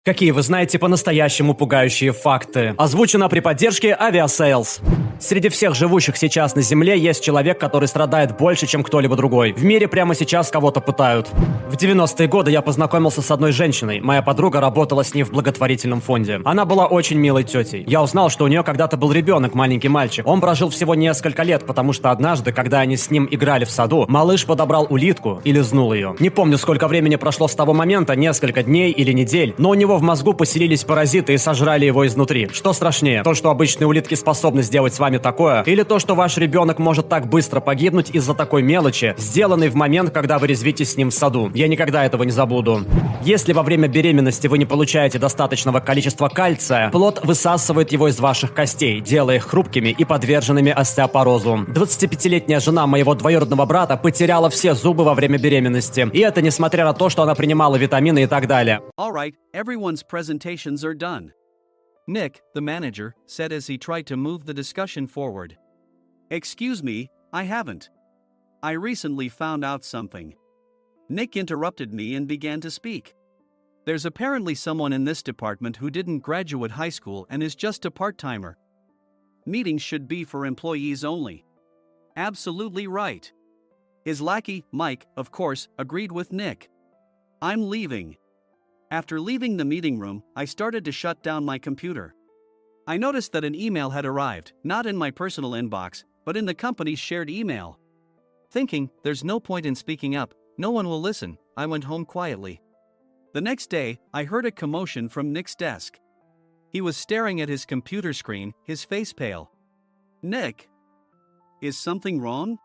Какие вы знаете по-настоящему пугающие факты? Озвучено при поддержке Aviasales. Среди всех живущих сейчас на Земле есть человек, который страдает больше, чем кто-либо другой. В мире прямо сейчас кого-то пытают. В 90-е годы я познакомился с одной женщиной. Моя подруга работала с ней в благотворительном фонде. Она была очень милой тетей. Я узнал, что у нее когда-то был ребенок, маленький мальчик. Он прожил всего несколько лет, потому что однажды, когда они с ним играли в саду, малыш подобрал улитку и лизнул ее. Не помню, сколько времени прошло с того момента, несколько дней или недель, но у него в мозгу поселились паразиты и сожрали его изнутри. Что страшнее, то, что обычные улитки способны сделать с вами такое, или то, что ваш ребенок может так быстро погибнуть из-за такой мелочи, сделанной в момент, когда вы резвитесь с ним в саду. Я никогда этого не забуду. Если во время беременности вы не получаете достаточного количества кальция, плод высасывает его из ваших костей, делая их хрупкими и подверженными остеопорозу. 25-летняя жена моего двоюродного брата потеряла все зубы во время беременности. И это несмотря на то, что она принимала витамины и так далее. All right, everyone's presentations are done. Nick, the manager, said as he tried to move the discussion forward. Excuse me, I haven't. I recently found out something. Nick interrupted me and began to speak. There's apparently someone in this department who didn't graduate high school and is just a part-timer. Meetings should be for employees only. Absolutely right. His lackey, Mike, of course, agreed with Nick. I'm leaving. After leaving the meeting room, I started to shut down my computer. I noticed that an email had arrived, not in my personal inbox, but in the company's shared email. Thinking, there's no point in speaking up, no one will listen, I went home quietly. The next day, I heard a commotion from Nick's desk. He was staring at his computer screen, his face pale. Nick? Is something wrong?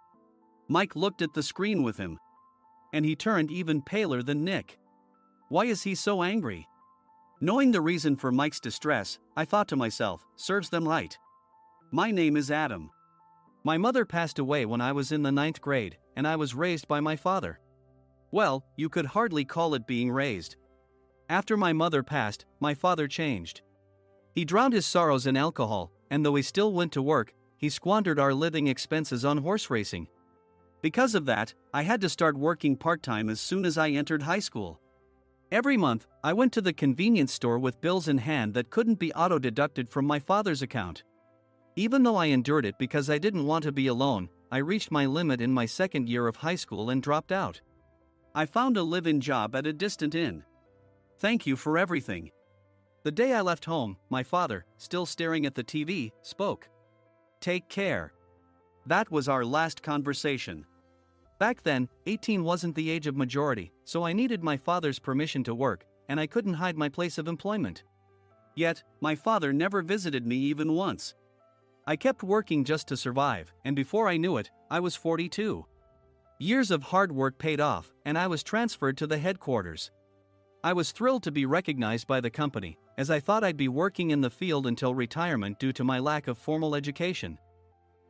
Mike looked at the screen with him. And he turned even paler than Nick. Why is he so angry? Knowing the reason for Mike's distress, I thought to myself, serves them right. My name is Adam. My mother passed away when I was in the 9th grade, and I was raised by my father. Well, you could hardly call it being raised. After my mother passed, my father changed. He drowned his sorrows in alcohol, and though he still went to work, he squandered our living expenses on horse racing. Because of that, I had to start working part-time as soon as I entered high school. Every month, I went to the convenience store with bills in hand that couldn't be auto-deducted from my father's account. Even though I endured it because I didn't want to be alone, I reached my limit in my second year of high school and dropped out. I found a live-in job at a distant inn. Thank you for everything. The day I left home, my father, still staring at the TV, spoke. Take care. That was our last conversation. Back then, 18 wasn't the age of majority, so I needed my father's permission to work, and I couldn't hide my place of employment. Yet, my father never visited me even once. I kept working just to survive, and before I knew it, I was 42. Years of hard work paid off, and I was transferred to the headquarters. I was thrilled to be recognized by the company, as I thought I'd be working in the field until retirement due to my lack of formal education.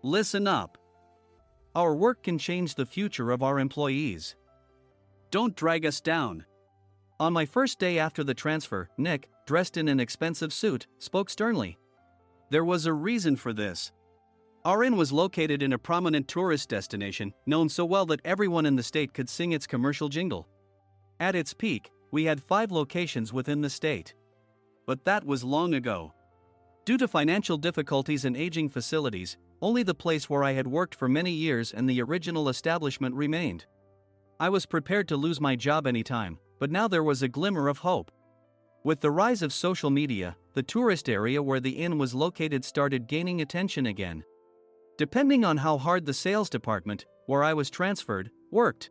Listen up. Our work can change the future of our employees. Don't drag us down. On my first day after the transfer, Nick, dressed in an expensive suit, spoke sternly. There was a reason for this. Our inn was located in a prominent tourist destination, known so well that everyone in the state could sing its commercial jingle. At its peak, we had 5 locations within the state. But that was long ago. Due to financial difficulties and aging facilities, only the place where I had worked for many years and the original establishment remained. I was prepared to lose my job anytime, but now there was a glimmer of hope. With the rise of social media, the tourist area where the inn was located started gaining attention again. Depending on how hard the sales department, where I was transferred, worked,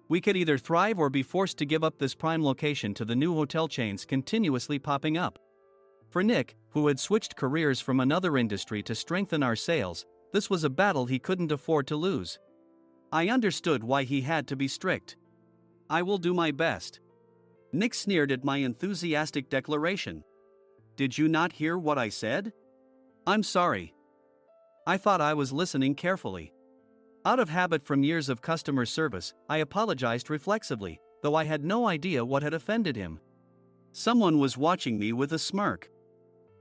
we could either thrive or be forced to give up this prime location to the new hotel chains continuously popping up. For Nick, who had switched careers from another industry to strengthen our sales, this was a battle he couldn't afford to lose. I understood why he had to be strict. I will do my best. Nick sneered at my enthusiastic declaration. Did you not hear what I said? I'm sorry. I thought I was listening carefully. Out of habit from years of customer service, I apologized reflexively, though I had no idea what had offended him. Someone was watching me with a smirk.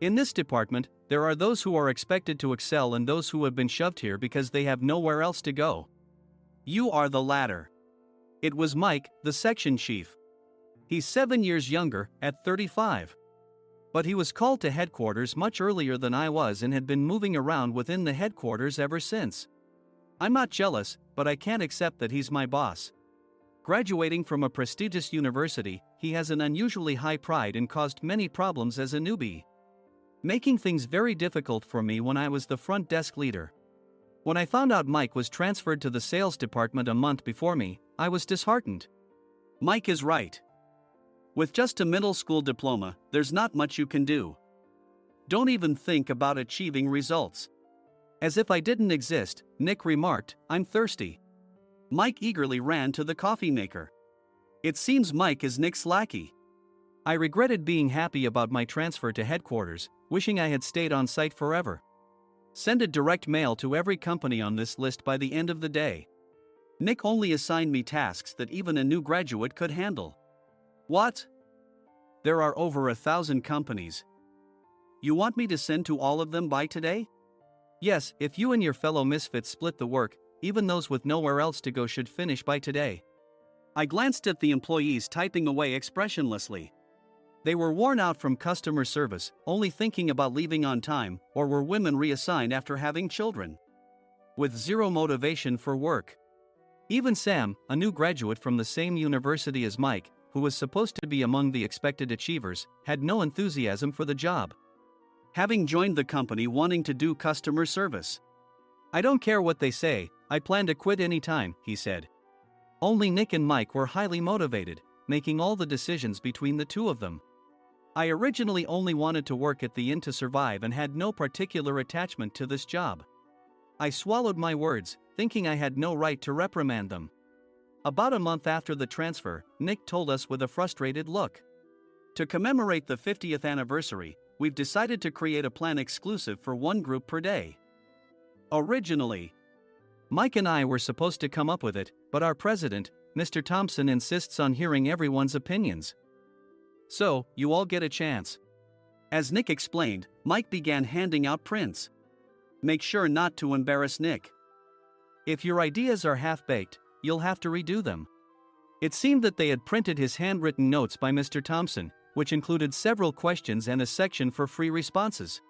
In this department, there are those who are expected to excel and those who have been shoved here because they have nowhere else to go. You are the latter. It was Mike, the section chief. He's 7 years younger, at 35. But he was called to headquarters much earlier than I was and had been moving around within the headquarters ever since. I'm not jealous, but I can't accept that he's my boss. Graduating from a prestigious university, he has an unusually high pride and caused many problems as a newbie, making things very difficult for me when I was the front desk leader. When I found out Mike was transferred to the sales department a month before me, I was disheartened. Mike is right. With just a middle school diploma, there's not much you can do. Don't even think about achieving results. As if I didn't exist, Nick remarked, "I'm thirsty." Mike eagerly ran to the coffee maker. It seems Mike is Nick's lackey. I regretted being happy about my transfer to headquarters, wishing I had stayed on site forever. Send a direct mail to every company on this list by the end of the day. Nick only assigned me tasks that even a new graduate could handle. What? There are over 1,000 companies. You want me to send to all of them by today? Yes, if you and your fellow misfits split the work, even those with nowhere else to go should finish by today. I glanced at the employees typing away expressionlessly. They were worn out from customer service, only thinking about leaving on time, or were women reassigned after having children, with zero motivation for work. Even Sam, a new graduate from the same university as Mike, who was supposed to be among the expected achievers, had no enthusiasm for the job, having joined the company wanting to do customer service. "I don't care what they say, I plan to quit anytime," he said. Only Nick and Mike were highly motivated, making all the decisions between the two of them. I originally only wanted to work at the inn to survive and had no particular attachment to this job. I swallowed my words, thinking I had no right to reprimand them. About a month after the transfer, Nick told us with a frustrated look, "To commemorate the 50th anniversary, we've decided to create a plan exclusive for one group per day." Originally, Mike and I were supposed to come up with it, but our president, Mr. Thompson, insists on hearing everyone's opinions. "So, you all get a chance." As Nick explained, Mike began handing out prints. "Make sure not to embarrass Nick. If your ideas are half-baked, you'll have to redo them." It seemed that they had printed his handwritten notes by Mr. Thompson, which included several questions and a section for free responses.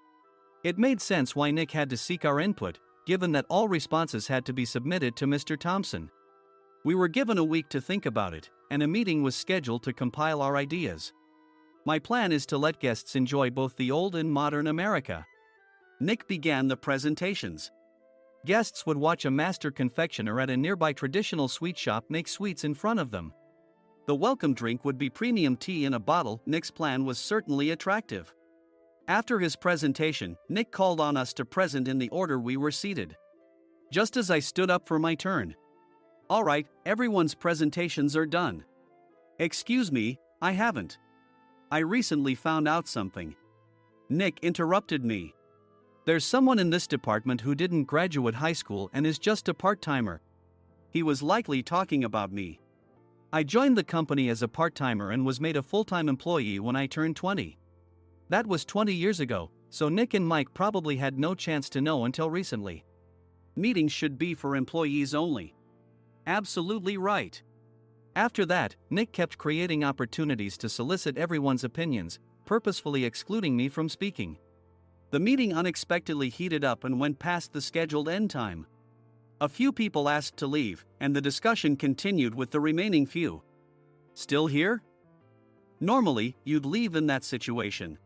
It made sense why Nick had to seek our input, given that all responses had to be submitted to Mr. Thompson. We were given a week to think about it, and a meeting was scheduled to compile our ideas. My plan is to let guests enjoy both the old and modern America. Nick began the presentations. Guests would watch a master confectioner at a nearby traditional sweet shop make sweets in front of them. The welcome drink would be premium tea in a bottle. Nick's plan was certainly attractive. After his presentation, Nick called on us to present in the order we were seated. Just as I stood up for my turn. "All right, everyone's presentations are done." "Excuse me, I haven't. I recently found out something." Nick interrupted me. "There's someone in this department who didn't graduate high school and is just a part-timer." He was likely talking about me. I joined the company as a part-timer and was made a full-time employee when I turned 20. That was 20 years ago, so Nick and Mike probably had no chance to know until recently. Meetings should be for employees only. Absolutely right. After that, Nick kept creating opportunities to solicit everyone's opinions, purposefully excluding me from speaking. The meeting unexpectedly heated up and went past the scheduled end time. A few people asked to leave, and the discussion continued with the remaining few. "Still here?" Normally, you'd leave in that situation.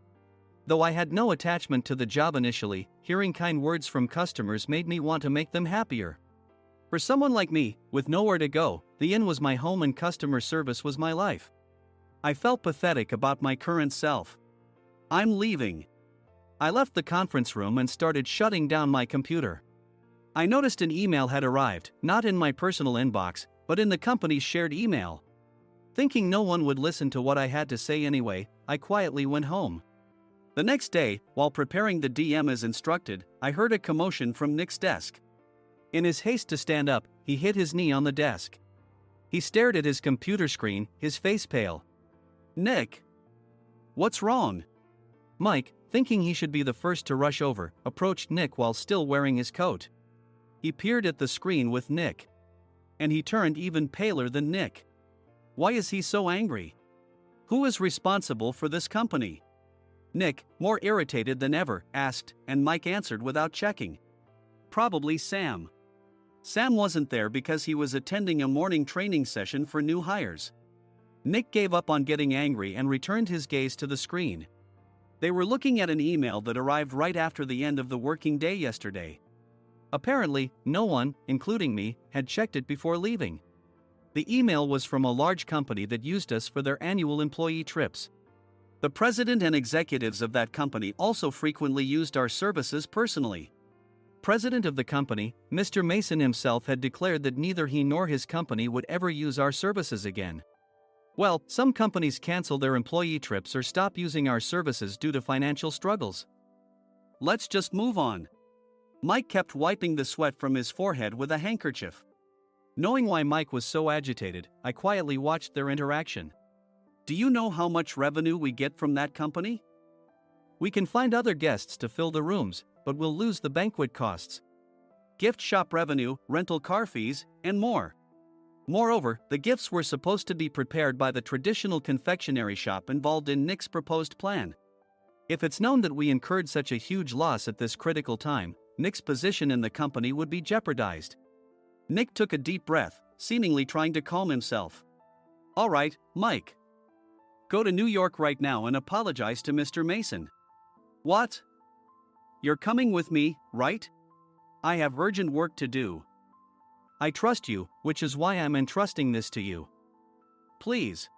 Though I had no attachment to the job initially, hearing kind words from customers made me want to make them happier. For someone like me, with nowhere to go, the inn was my home and customer service was my life. I felt pathetic about my current self. "I'm leaving." I left the conference room and started shutting down my computer. I noticed an email had arrived, not in my personal inbox, but in the company's shared email. Thinking no one would listen to what I had to say anyway, I quietly went home. The next day, while preparing the DM as instructed, I heard a commotion from Nick's desk. In his haste to stand up, he hit his knee on the desk. He stared at his computer screen, his face pale. "Nick, what's wrong?" Mike, thinking he should be the first to rush over, approached Nick while still wearing his coat. He peered at the screen with Nick. And he turned even paler than Nick. "Why is he so angry?" Who is responsible for this company? Nick, more irritated than ever, asked, and Mike answered without checking. Probably Sam. Sam wasn't there because he was attending a morning training session for new hires. Nick gave up on getting angry and returned his gaze to the screen. They were looking at an email that arrived right after the end of the working day yesterday. Apparently, no one, including me, had checked it before leaving. The email was from a large company that used us for their annual employee trips. The president and executives of that company also frequently used our services personally. President of the company, Mr. Mason himself, had declared that neither he nor his company would ever use our services again. Well, some companies cancel their employee trips or stop using our services due to financial struggles. Let's just move on. Mike kept wiping the sweat from his forehead with a handkerchief. Knowing why Mike was so agitated, I quietly watched their interaction. Do you know how much revenue we get from that company? We can find other guests to fill the rooms, but we'll lose the banquet costs, gift shop revenue, rental car fees, and more. Moreover, the gifts were supposed to be prepared by the traditional confectionery shop involved in Nick's proposed plan. If it's known that we incurred such a huge loss at this critical time, Nick's position in the company would be jeopardized. Nick took a deep breath, seemingly trying to calm himself. All right, Mike. Go to New York right now and apologize to Mr. Mason. What? You're coming with me, right? I have urgent work to do. I trust you, which is why I'm entrusting this to you. Please.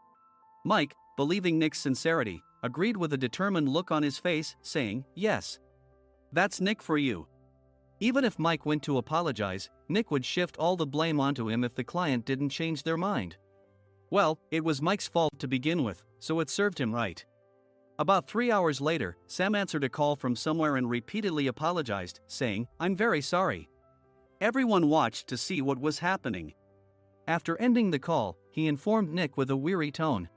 Mike, believing Nick's sincerity, agreed with a determined look on his face, saying, yes. That's Nick for you. Even if Mike went to apologize, Nick would shift all the blame onto him if the client didn't change their mind. Well, it was Mike's fault to begin with, so it served him right. About 3 hours later, Sam answered a call from somewhere and repeatedly apologized, saying, I'm very sorry. Everyone watched to see what was happening. After ending the call, he informed Nick with a weary tone.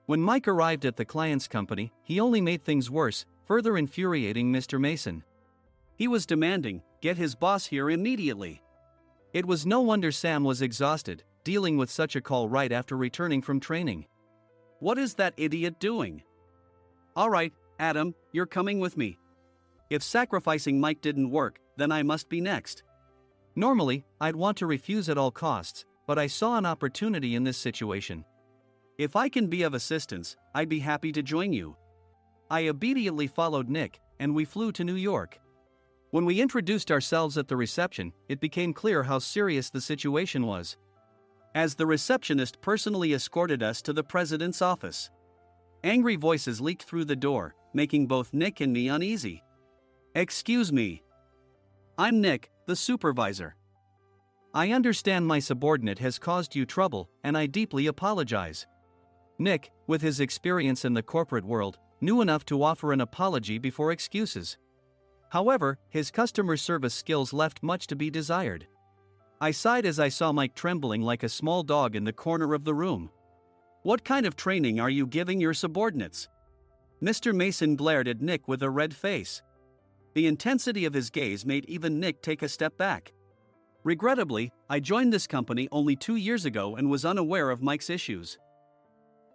When Mike arrived at the client's company, he only made things worse, further infuriating Mr. Mason. He was demanding, get his boss here immediately. It was no wonder Sam was exhausted, dealing with such a call right after returning from training. What is that idiot doing? All right, Adam, you're coming with me. If sacrificing Mike didn't work, then I must be next. Normally, I'd want to refuse at all costs, but I saw an opportunity in this situation. If I can be of assistance, I'd be happy to join you. I obediently followed Nick, and we flew to New York. When we introduced ourselves at the reception, it became clear how serious the situation was. As the receptionist personally escorted us to the president's office. Angry voices leaked through the door, making both Nick and me uneasy. Excuse me. I'm Nick, the supervisor. I understand my subordinate has caused you trouble, and I deeply apologize. Nick, with his experience in the corporate world, knew enough to offer an apology before excuses. However, his customer service skills left much to be desired. I sighed as I saw Mike trembling like a small dog in the corner of the room. What kind of training are you giving your subordinates? Mr. Mason glared at Nick with a red face. The intensity of his gaze made even Nick take a step back. Regrettably, I joined this company only 2 years ago and was unaware of Mike's issues.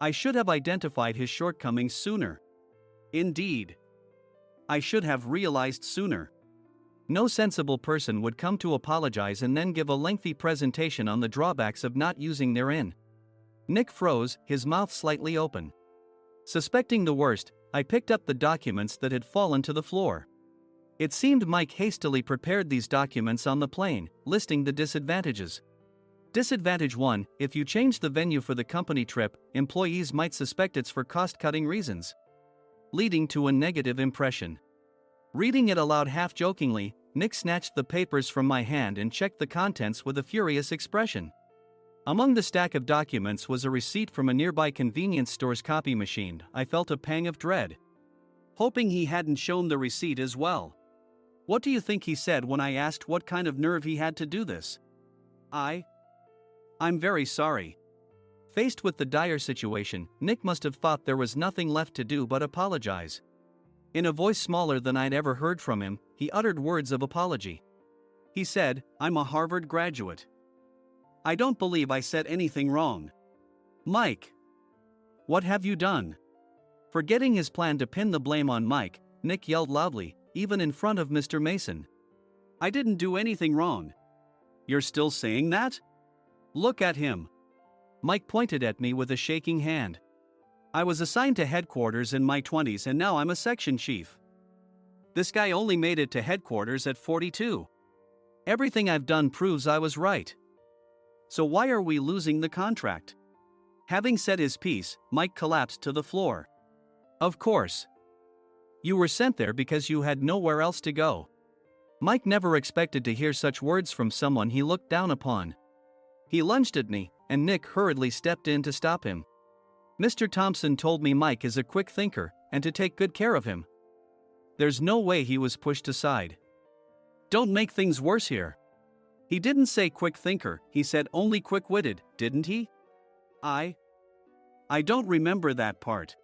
I should have identified his shortcomings sooner. Indeed. I should have realized sooner. No sensible person would come to apologize and then give a lengthy presentation on the drawbacks of not using their in. Nick froze, his mouth slightly open. Suspecting the worst, I picked up the documents that had fallen to the floor. It seemed Mike hastily prepared these documents on the plane, listing the disadvantages. Disadvantage 1: if you change the venue for the company trip, employees might suspect it's for cost-cutting reasons, leading to a negative impression. Reading it aloud half-jokingly, Nick snatched the papers from my hand and checked the contents with a furious expression. Among the stack of documents was a receipt from a nearby convenience store's copy machine. I felt a pang of dread, hoping he hadn't shown the receipt as well. What do you think he said when I asked what kind of nerve he had to do this? I'm very sorry. Faced with the dire situation, Nick must have thought there was nothing left to do but apologize. In a voice smaller than I'd ever heard from him, he uttered words of apology. He said, I'm a Harvard graduate. I don't believe I said anything wrong. Mike. What have you done? Forgetting his plan to pin the blame on Mike, Nick yelled loudly, even in front of Mr. Mason. I didn't do anything wrong. You're still saying that? Look at him. Mike pointed at me with a shaking hand. I was assigned to headquarters in my 20s and now I'm a section chief. This guy only made it to headquarters at 42. Everything I've done proves I was right. So why are we losing the contract? Having said his piece, Mike collapsed to the floor. Of course. You were sent there because you had nowhere else to go. Mike never expected to hear such words from someone he looked down upon. He lunged at me, and Nick hurriedly stepped in to stop him. Mr. Thompson told me Mike is a quick thinker, and to take good care of him. There's no way he was pushed aside. Don't make things worse here. He didn't say quick thinker, he said only quick-witted, didn't he? I don't remember that part.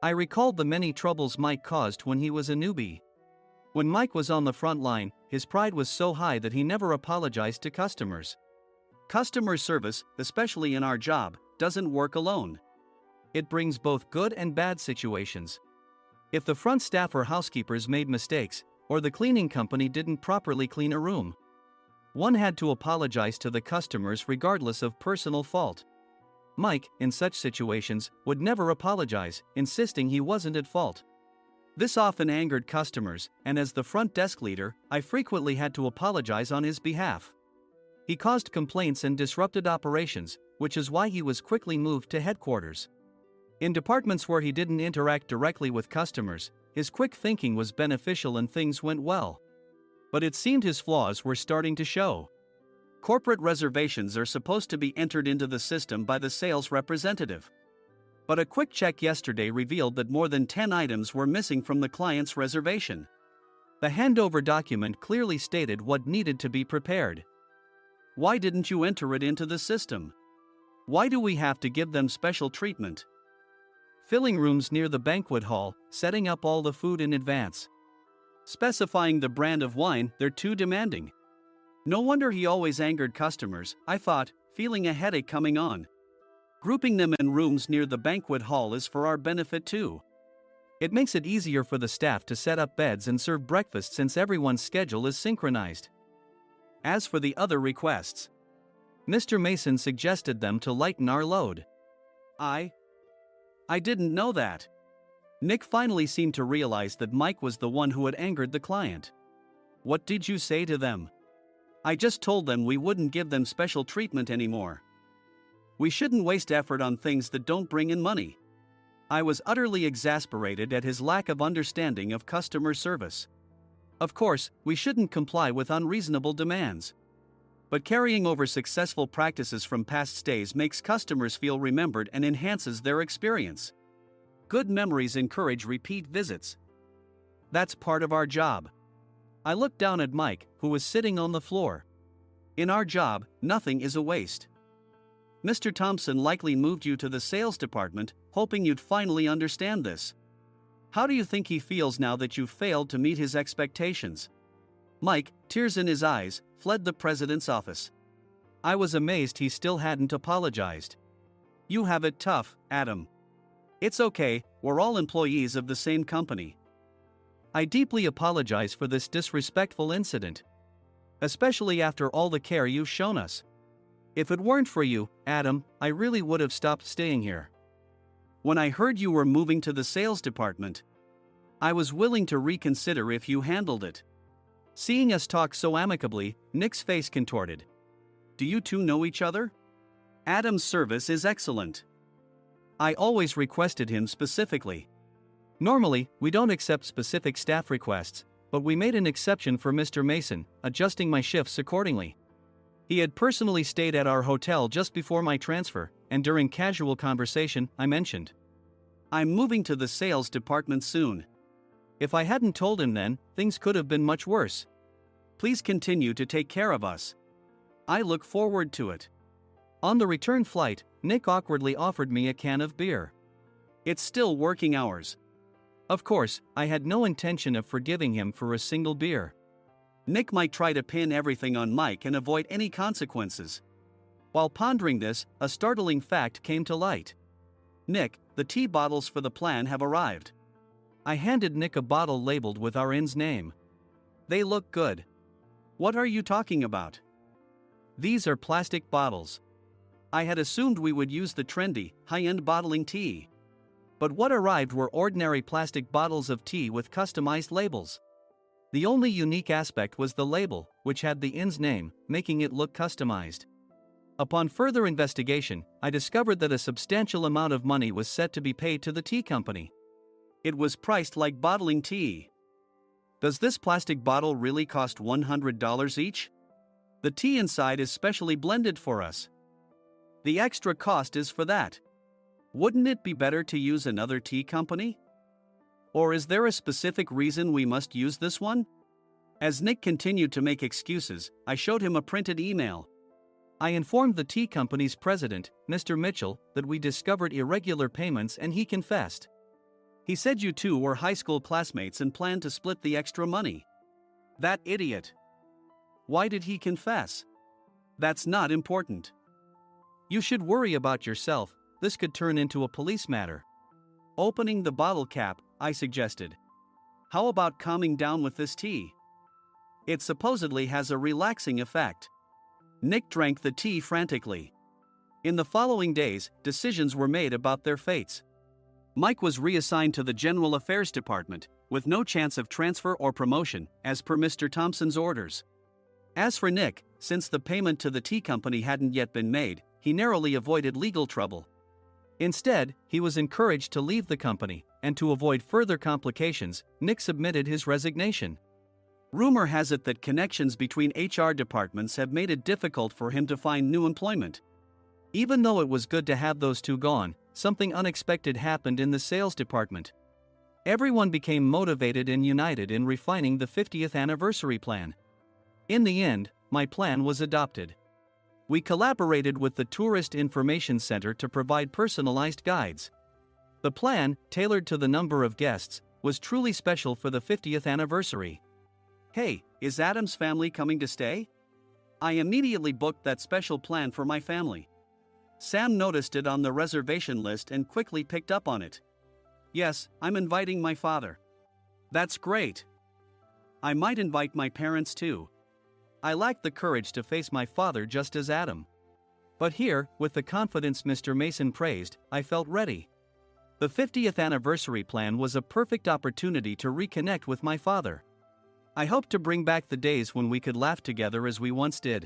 I recalled the many troubles Mike caused when he was a newbie. When Mike was on the front line, his pride was so high that he never apologized to customers. Customer service, especially in our job, doesn't work alone. It brings both good and bad situations. If the front staff or housekeepers made mistakes, or the cleaning company didn't properly clean a room, one had to apologize to the customers regardless of personal fault. Mike, in such situations, would never apologize, insisting he wasn't at fault. This often angered customers, and as the front desk leader, I frequently had to apologize on his behalf. He caused complaints and disrupted operations, which is why he was quickly moved to headquarters. In departments where he didn't interact directly with customers, his quick thinking was beneficial and things went well. But it seemed his flaws were starting to show. Corporate reservations are supposed to be entered into the system by the sales representative. But a quick check yesterday revealed that more than 10 items were missing from the client's reservation. The handover document clearly stated what needed to be prepared. Why didn't you enter it into the system? Why do we have to give them special treatment? Filling rooms near the banquet hall, setting up all the food in advance. Specifying the brand of wine, they're too demanding. No wonder he always angered customers, I thought, feeling a headache coming on. Grouping them in rooms near the banquet hall is for our benefit too. It makes it easier for the staff to set up beds and serve breakfast since everyone's schedule is synchronized. As for the other requests, Mr. Mason suggested them to lighten our load. I didn't know that. Nick finally seemed to realize that Mike was the one who had angered the client. What did you say to them? I just told them we wouldn't give them special treatment anymore. We shouldn't waste effort on things that don't bring in money. I was utterly exasperated at his lack of understanding of customer service. Of course, we shouldn't comply with unreasonable demands. But carrying over successful practices from past stays makes customers feel remembered and enhances their experience. Good memories encourage repeat visits. That's part of our job. I looked down at Mike, who was sitting on the floor. In our job, nothing is a waste. Mr. Thompson likely moved you to the sales department, hoping you'd finally understand this. How do you think he feels now that you failed to meet his expectations? Mike, tears in his eyes, fled the president's office. I was amazed he still hadn't apologized. You have it tough, Adam. It's okay, we're all employees of the same company. I deeply apologize for this disrespectful incident. Especially after all the care you've shown us. If it weren't for you, Adam, I really would have stopped staying here. When I heard you were moving to the sales department, I was willing to reconsider if you handled it. Seeing us talk so amicably, Nick's face contorted. Do you two know each other? Adam's service is excellent. I always requested him specifically. Normally, we don't accept specific staff requests, but we made an exception for Mr. Mason, adjusting my shifts accordingly. He had personally stayed at our hotel just before my transfer, and during casual conversation, I mentioned, I'm moving to the sales department soon. If I hadn't told him then, things could have been much worse. Please continue to take care of us. I look forward to it. On the return flight, Nick awkwardly offered me a can of beer. It's still working hours. Of course, I had no intention of forgiving him for a single beer. Nick might try to pin everything on Mike and avoid any consequences. While pondering this, a startling fact came to light. Nick, the tea bottles for the plan have arrived. I handed Nick a bottle labeled with our inn's name. They look good. What are you talking about? These are plastic bottles. I had assumed we would use the trendy, high-end bottling tea. But what arrived were ordinary plastic bottles of tea with customized labels. The only unique aspect was the label, which had the inn's name, making it look customized. Upon further investigation, I discovered that a substantial amount of money was set to be paid to the tea company. It was priced like bottling tea. Does this plastic bottle really cost $100 each? The tea inside is specially blended for us. The extra cost is for that. Wouldn't it be better to use another tea company? Or is there a specific reason we must use this one? As Nick continued to make excuses, I showed him a printed email. I informed the tea company's president, Mr. Mitchell, that we discovered irregular payments and he confessed. He said you two were high school classmates and planned to split the extra money. That idiot. Why did he confess? That's not important. You should worry about yourself, this could turn into a police matter. Opening the bottle cap, I suggested. How about calming down with this tea? It supposedly has a relaxing effect. Nick drank the tea frantically. In the following days, decisions were made about their fates. Mike was reassigned to the General Affairs Department, with no chance of transfer or promotion, as per Mr. Thompson's orders. As for Nick, since the payment to the tea company hadn't yet been made, he narrowly avoided legal trouble. Instead, he was encouraged to leave the company, and to avoid further complications, Nick submitted his resignation. Rumor has it that connections between HR departments have made it difficult for him to find new employment. Even though it was good to have those two gone, something unexpected happened in the sales department. Everyone became motivated and united in refining the 50th anniversary plan. In the end, my plan was adopted. We collaborated with the Tourist Information Center to provide personalized guides. The plan, tailored to the number of guests, was truly special for the 50th anniversary. Hey, is Adam's family coming to stay? I immediately booked that special plan for my family. Sam noticed it on the reservation list and quickly picked up on it. Yes, I'm inviting my father. That's great. I might invite my parents too. I lacked the courage to face my father just as Adam. But here, with the confidence Mr. Mason praised, I felt ready. The 50th anniversary plan was a perfect opportunity to reconnect with my father. I hoped to bring back the days when we could laugh together as we once did.